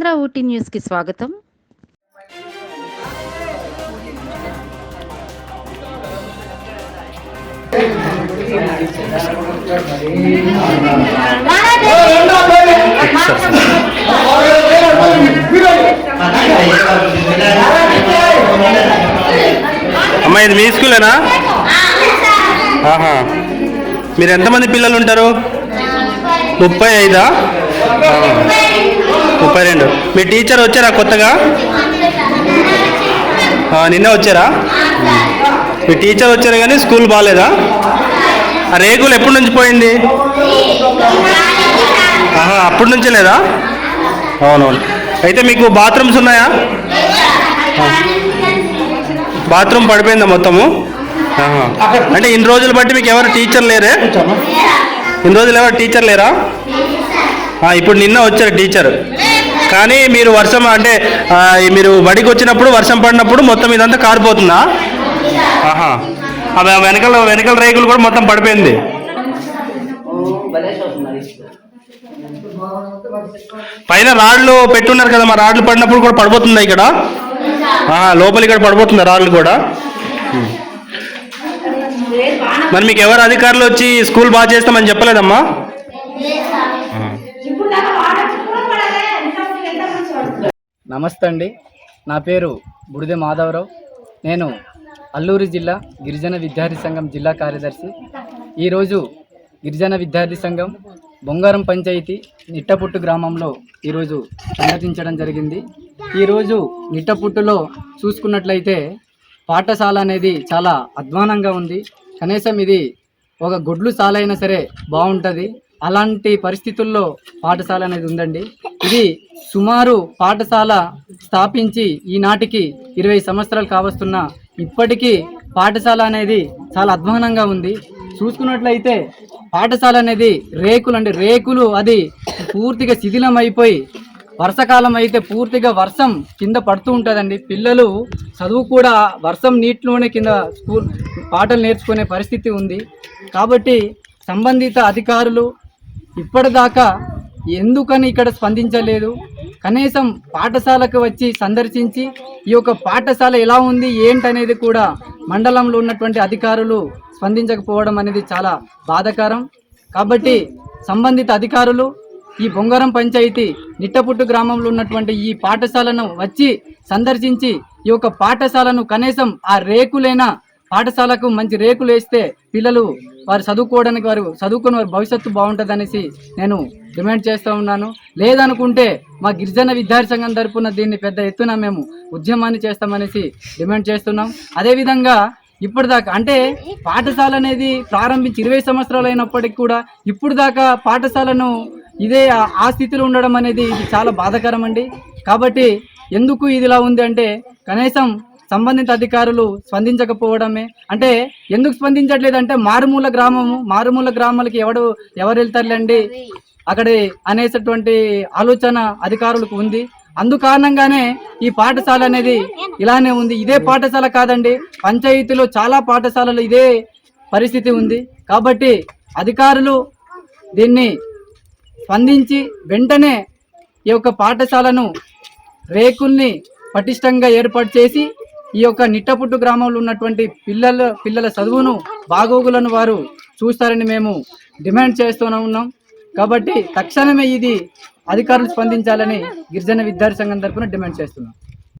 మన ఊటీ న్యూస్కి స్వాగతం. అమ్మా, ఇది మీ స్కూలేనా? మీరు ఎంతమంది పిల్లలు ఉంటారు? 35? 32. మీ టీచర్ వచ్చారా కొత్తగా? నిన్న వచ్చారా? మీ టీచర్ వచ్చారు కానీ స్కూల్ బాగాలేదా? ఆ రేకులు ఎప్పటి నుంచి పోయింది? అప్పటి నుంచే లేదా? అవునవును. అయితే మీకు బాత్రూమ్స్ ఉన్నాయా? బాత్రూమ్ పడిపోయిందా మొత్తము? అంటే ఇన్ని రోజులు బట్టి మీకు ఎవరు టీచర్ లేరే? ఇన్ని రోజులు ఎవరు టీచర్ లేరా? ఇప్పుడు నిన్న వచ్చారు టీచర్. కానీ మీరు వర్షం అంటే మీరు బడికి వచ్చినప్పుడు వర్షం పడినప్పుడు మొత్తం ఇదంతా కారిపోతుందా? వెనకాల రేకులు కూడా మొత్తం పడిపోయింది. పైన రాళ్ళు పెట్టున్నారు కదా, మా రాళ్ళు పడినప్పుడు కూడా పడిపోతుందా ఇక్కడ? లోపల ఇక్కడ పడిపోతుందా రాళ్ళు కూడా? మరి మీకు ఎవరు అధికారులు వచ్చి స్కూల్ బాగా చేస్తామని చెప్పలేదమ్మా? నమస్తే అండి, నా పేరు బుడిదె మాధవరావు. నేను అల్లూరు జిల్లా గిరిజన విద్యార్థి సంఘం జిల్లా కార్యదర్శి. ఈరోజు గిరిజన విద్యార్థి సంఘం బొంగారం పంచాయతీ నిట్టపుట్టు గ్రామంలో ఈరోజు సందర్శించడం జరిగింది. ఈరోజు నిట్టపుట్టులో చూసుకున్నట్లయితే పాఠశాల అనేది చాలా అధ్వానంగా ఉంది. కనీసం ఇది ఒక గొడ్లు సాల అయినా సరే బాగుంటుంది, అలాంటి పరిస్థితుల్లో పాఠశాల అనేది ఉందండి. ఇది సుమారు పాఠశాల స్థాపించి ఈనాటికి 20 సంవత్సరాలు కావస్తున్నా ఇప్పటికీ పాఠశాల అనేది చాలా అధ్వానంగా ఉంది. చూసుకున్నట్లయితే పాఠశాల అనేది రేకులు అది పూర్తిగా శిథిలం అయిపోయి వర్షాకాలం అయితే పూర్తిగా వర్షం కింద పడుతూ ఉంటుందండి. పిల్లలు చదువు కూడా వర్షం నీటిలోనే కింద స్కూల్ పాటలు నేర్చుకునే పరిస్థితి ఉంది. కాబట్టి సంబంధిత అధికారులు ఇప్పటిదాకా ఎందుకని ఇక్కడ స్పందించలేదు? కనీసం పాఠశాలకు వచ్చి సందర్శించి ఈ యొక్క పాఠశాల ఎలా ఉంది ఏంటనేది కూడా మండలంలో ఉన్నటువంటి అధికారులు స్పందించకపోవడం అనేది చాలా బాధాకరం. కాబట్టి సంబంధిత అధికారులు ఈ బొంగారం పంచాయతీ నిట్టపుట్టు గ్రామంలో ఉన్నటువంటి ఈ పాఠశాలను వచ్చి సందర్శించి ఈ యొక్క పాఠశాలను కనీసం ఆ రేకులైనా పాఠశాలకు మంచి రేకులు వేస్తే పిల్లలు వారు చదువుకోవడానికి చదువుకుని వారి భవిష్యత్తు బాగుంటుందనేసి నేను డిమాండ్ చేస్తూ ఉన్నాను. లేదనుకుంటే మా గిరిజన విద్యార్థి సంఘం తరపున దీన్ని పెద్ద ఎత్తున మేము ఉద్యమాన్ని చేస్తామనేసి డిమాండ్ చేస్తున్నాం. అదేవిధంగా ఇప్పటిదాకా అంటే పాఠశాల అనేది ప్రారంభించి 20 సంవత్సరాలు అయినప్పటికీ కూడా ఇప్పుడు దాకా పాఠశాలను ఇదే ఆ స్థితిలో ఉండడం అనేది ఇది చాలా బాధాకరం అండి. కాబట్టి ఎందుకు ఇదిలా ఉంది అంటే కనీసం సంబంధిత అధికారులు స్పందించకపోవడమే. అంటే ఎందుకు స్పందించట్లేదంటే మారుమూల గ్రామాలకి ఎవరు వెళ్తారులేండి అక్కడ అనేటటువంటి ఆలోచన అధికారులకు ఉంది. అందుకారణంగానే ఈ పాఠశాల అనేది ఇలానే ఉంది. ఇదే పాఠశాల కాదండి, పంచాయతీలో చాలా పాఠశాలలు ఇదే పరిస్థితి ఉంది. కాబట్టి అధికారులు దీన్ని స్పందించి వెంటనే ఈ యొక్క పాఠశాలను రేకుల్ని పటిష్టంగా ఏర్పాటు చేసి ఈ యొక్క నిట్టపుట్టు గ్రామంలో ఉన్నటువంటి పిల్లల చదువును బాగోగులను వారు చూస్తారని మేము డిమాండ్ చేస్తూనే ఉన్నాం. కాబట్టి తక్షణమే ఇది అధికారులు స్పందించాలని గిరిజన విద్యార్థి సంఘం తరపున డిమాండ్ చేస్తున్నాం.